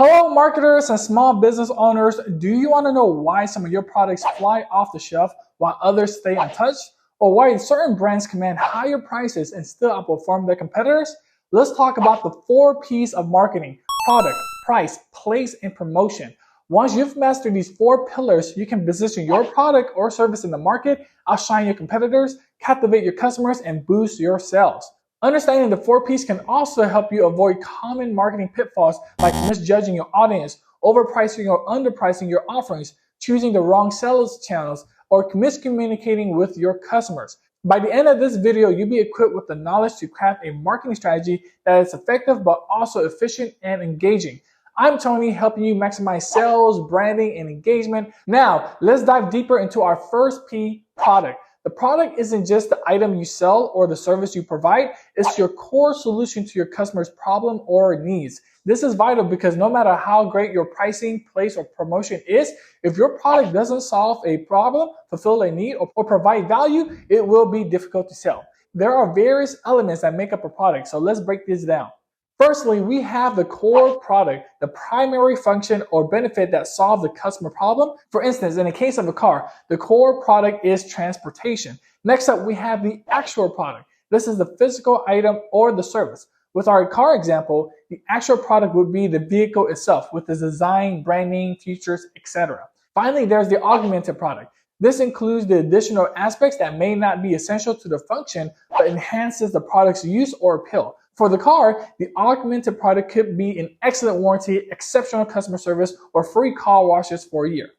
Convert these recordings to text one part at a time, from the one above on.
Hello, marketers and small business owners. Do you want to know why some of your products fly off the shelf while others stay untouched? Or why certain brands command higher prices and still outperform their competitors? Let's talk about the 4 P's of marketing: product, price, place, and promotion. Once you've mastered these 4 pillars, you can position your product or service in the market, outshine your competitors, captivate your customers, and boost your sales. Understanding the 4 P's can also help you avoid common marketing pitfalls like misjudging your audience, overpricing or underpricing your offerings, choosing the wrong sales channels, or miscommunicating with your customers. By the end of this video, you'll be equipped with the knowledge to craft a marketing strategy that is effective but also efficient and engaging. I'm Tony, helping you maximize sales, branding, and engagement. Now, let's dive deeper into our first P, product. The product isn't just the item you sell or the service you provide, it's your core solution to your customer's problem or needs. This is vital because no matter how great your pricing, place, or promotion is, if your product doesn't solve a problem, fulfill a need, or provide value, it will be difficult to sell. There are various elements that make up a product, so let's break this down. Firstly, we have the core product, the primary function or benefit that solves the customer problem. For instance, in the case of a car, the core product is transportation. Next up, we have the actual product. This is the physical item or the service. With our car example, the actual product would be the vehicle itself with its design, branding, features, etc. Finally, there's the augmented product. This includes the additional aspects that may not be essential to the function, but enhances the product's use or appeal. For the car, the augmented product could be an excellent warranty, exceptional customer service, or free car washes for a year.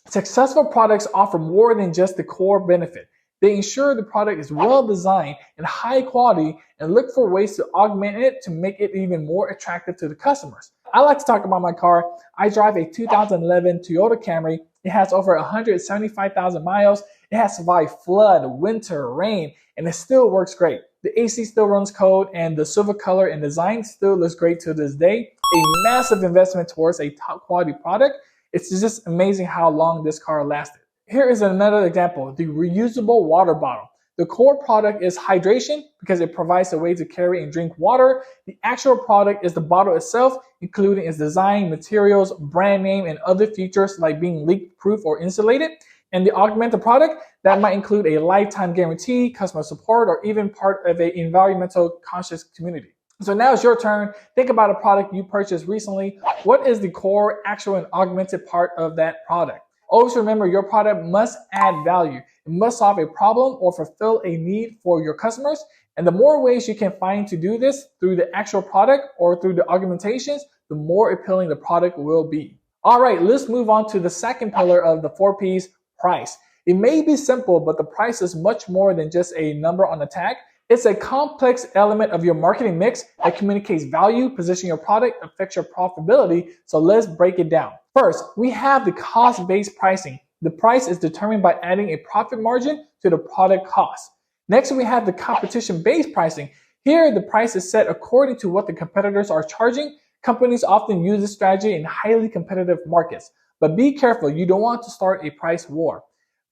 Successful products offer more than just the core benefit. They ensure the product is well designed and high quality and look for ways to augment it to make it even more attractive to the customers. I like to talk about my car. I drive a 2011 Toyota Camry. It has over 175,000 miles. It has survived flood, winter, rain, and it still works great. The AC still runs cold, and the silver color and design still looks great to this day. A massive investment towards a top quality product. It's just amazing how long this car lasted. Here is another example, the reusable water bottle. The core product is hydration because it provides a way to carry and drink water. The actual product is the bottle itself, including its design, materials, brand name, and other features like being leak proof or insulated. And the augmented product, that might include a lifetime guarantee, customer support, or even part of an environmental conscious community. So now it's your turn. Think about a product you purchased recently. What is the core, actual, and augmented part of that product? Always remember, your product must add value. It must solve a problem or fulfill a need for your customers. And the more ways you can find to do this through the actual product or through the augmentations, the more appealing the product will be. All right, let's move on to the second pillar of the 4 P's, price. It may be simple, but the price is much more than just a number on a tag. It's a complex element of your marketing mix that communicates value, position your product, affects your profitability. So let's break it down. First, we have the cost-based pricing. The price is determined by adding a profit margin to the product cost. Next, we have the competition-based pricing. Here, the price is set according to what the competitors are charging. Companies often use this strategy in highly competitive markets. But be careful, you don't want to start a price war.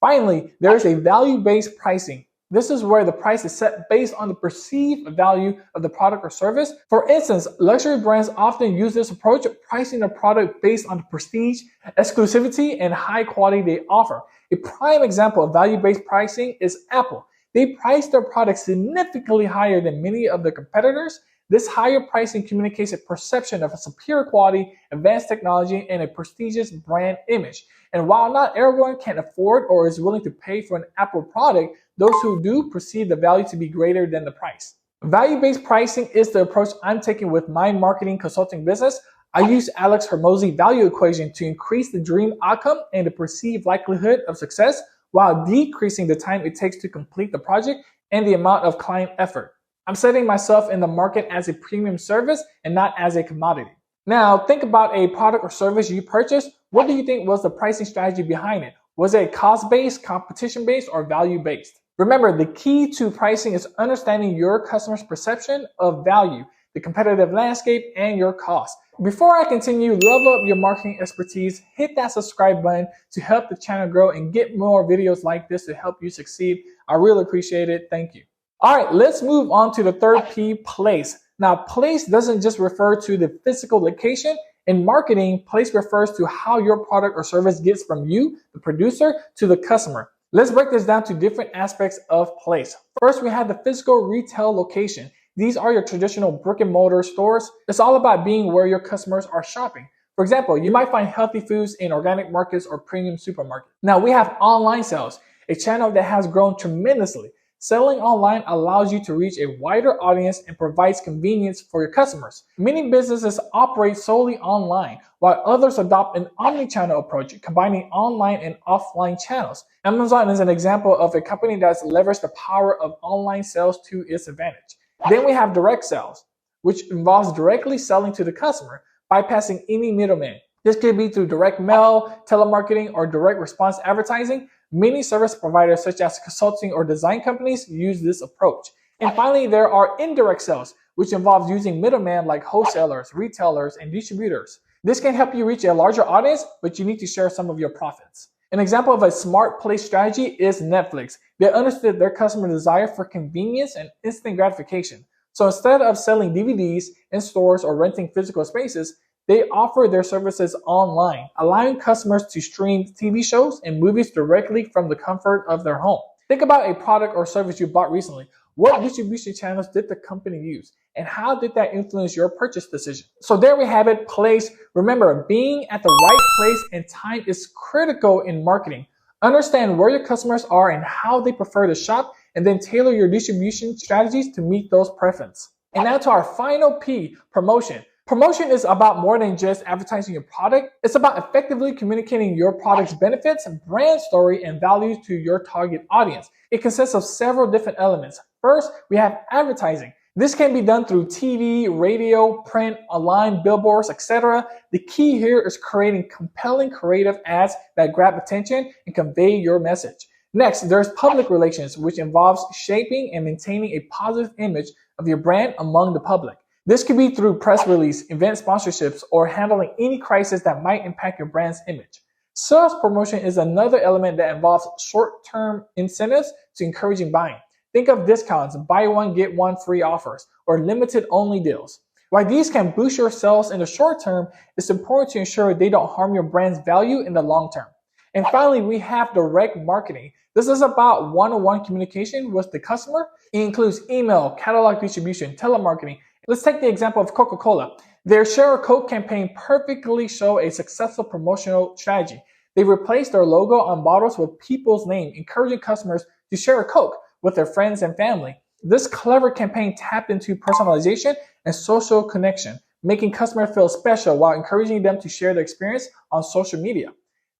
Finally, there is a value-based pricing. This is where the price is set based on the perceived value of the product or service. For instance, luxury brands often use this approach of pricing a product based on the prestige, exclusivity, and high quality they offer. A prime example of value-based pricing is Apple. They price their products significantly higher than many of their competitors. This higher pricing communicates a perception of a superior quality, advanced technology, and a prestigious brand image. And while not everyone can afford or is willing to pay for an Apple product, those who do perceive the value to be greater than the price. Value-based pricing is the approach I'm taking with my marketing consulting business. I use Alex Hormozi value equation to increase the dream outcome and the perceived likelihood of success while decreasing the time it takes to complete the project and the amount of client effort. I'm setting myself in the market as a premium service and not as a commodity. Now, think about a product or service you purchased. What do you think was the pricing strategy behind it? Was it cost-based, competition-based, or value-based? Remember, the key to pricing is understanding your customer's perception of value, the competitive landscape, and your cost. Before I continue, level up your marketing expertise, hit that subscribe button to help the channel grow and get more videos like this to help you succeed. I really appreciate it. Thank you. All right, let's move on to the third P, place. Now, place doesn't just refer to the physical location. In marketing, place refers to how your product or service gets from you, the producer, to the customer. Let's break this down to different aspects of place. First, we have the physical retail location. These are your traditional brick and mortar stores. It's all about being where your customers are shopping. For example, you might find healthy foods in organic markets or premium supermarkets. Now we have online sales, a channel that has grown tremendously. Selling online allows you to reach a wider audience and provides convenience for your customers. Many businesses operate solely online, while others adopt an omni-channel approach, combining online and offline channels. Amazon is an example of a company that's leveraged the power of online sales to its advantage. Then we have direct sales, which involves directly selling to the customer, bypassing any middleman. This could be through direct mail, telemarketing, or direct response advertising. Many service providers, such as consulting or design companies, use this approach. And finally, there are indirect sales, which involves using middlemen like wholesalers, retailers, and distributors. This can help you reach a larger audience, but you need to share some of your profits. An example of a smart place strategy is Netflix. They understood their customer desire for convenience and instant gratification. So instead of selling DVDs in stores or renting physical spaces, they offer their services online, allowing customers to stream TV shows and movies directly from the comfort of their home. Think about a product or service you bought recently. What distribution channels did the company use? And how did that influence your purchase decision? So there we have it, place. Remember, being at the right place and time is critical in marketing. Understand where your customers are and how they prefer to shop, and then tailor your distribution strategies to meet those preferences. And now to our final P, promotion. Promotion is about more than just advertising your product. It's about effectively communicating your product's benefits, brand story, and values to your target audience. It consists of several different elements. First, we have advertising. This can be done through TV, radio, print, online, billboards, etc. The key here is creating compelling creative ads that grab attention and convey your message. Next, there's public relations, which involves shaping and maintaining a positive image of your brand among the public. This could be through press release, event sponsorships, or handling any crisis that might impact your brand's image. Sales promotion is another element that involves short-term incentives to encouraging buying. Think of discounts, buy one, get one free offers, or limited only deals. While these can boost your sales in the short term, it's important to ensure they don't harm your brand's value in the long term. And finally, we have direct marketing. This is about one-on-one communication with the customer. It includes email, catalog distribution, telemarketing. Let's take the example of Coca-Cola. Their Share a Coke campaign perfectly showed a successful promotional strategy. They replaced their logo on bottles with people's name, encouraging customers to share a Coke with their friends and family. This clever campaign tapped into personalization and social connection, making customers feel special while encouraging them to share their experience on social media.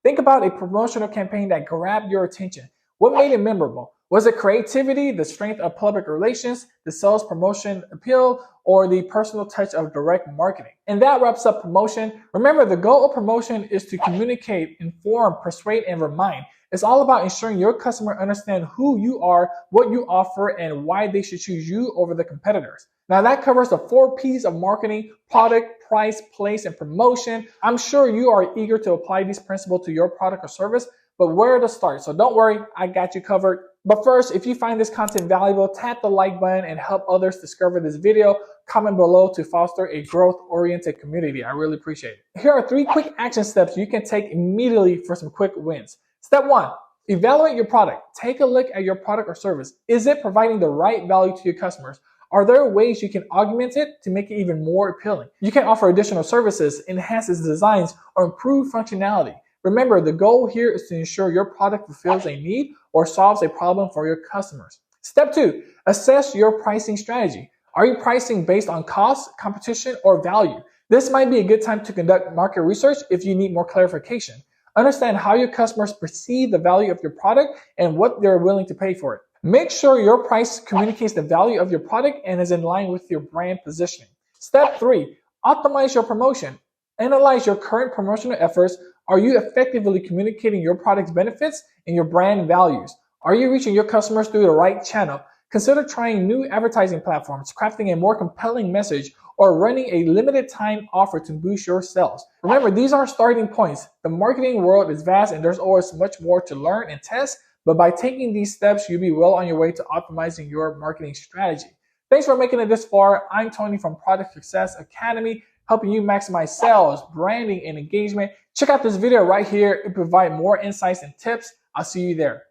Think about a promotional campaign that grabbed your attention. What made it memorable? Was it creativity, the strength of public relations, the sales promotion appeal, or the personal touch of direct marketing? And that wraps up promotion. Remember, the goal of promotion is to communicate, inform, persuade, and remind. It's all about ensuring your customer understand who you are, what you offer, and why they should choose you over the competitors. Now that covers the 4 P's of marketing: product, price, place, and promotion. I'm sure you are eager to apply these principles to your product or service, but where to start? So don't worry, I got you covered. But first, if you find this content valuable, tap the like button and help others discover this video. Comment below to foster a growth-oriented community. I really appreciate it. Here are 3 quick action steps you can take immediately for some quick wins. Step 1, evaluate your product. Take a look at your product or service. Is it providing the right value to your customers? Are there ways you can augment it to make it even more appealing? You can offer additional services, enhance its designs, or improve functionality. Remember, the goal here is to ensure your product fulfills a need or solves a problem for your customers. Step 2, assess your pricing strategy. Are you pricing based on cost, competition, or value? This might be a good time to conduct market research if you need more clarification. Understand how your customers perceive the value of your product and what they're willing to pay for it. Make sure your price communicates the value of your product and is in line with your brand positioning. Step 3, optimize your promotion. Analyze your current promotional efforts. Are you effectively communicating your product's benefits and your brand values? Are you reaching your customers through the right channel? Consider trying new advertising platforms, crafting a more compelling message, or running a limited time offer to boost your sales. Remember, these are starting points. The marketing world is vast and there's always much more to learn and test, but by taking these steps, you'll be well on your way to optimizing your marketing strategy. Thanks for making it this far. I'm Tony from Product Success Academy. helping you maximize sales, branding, and engagement. Check out this video right here. It provides more insights and tips. I'll see you there.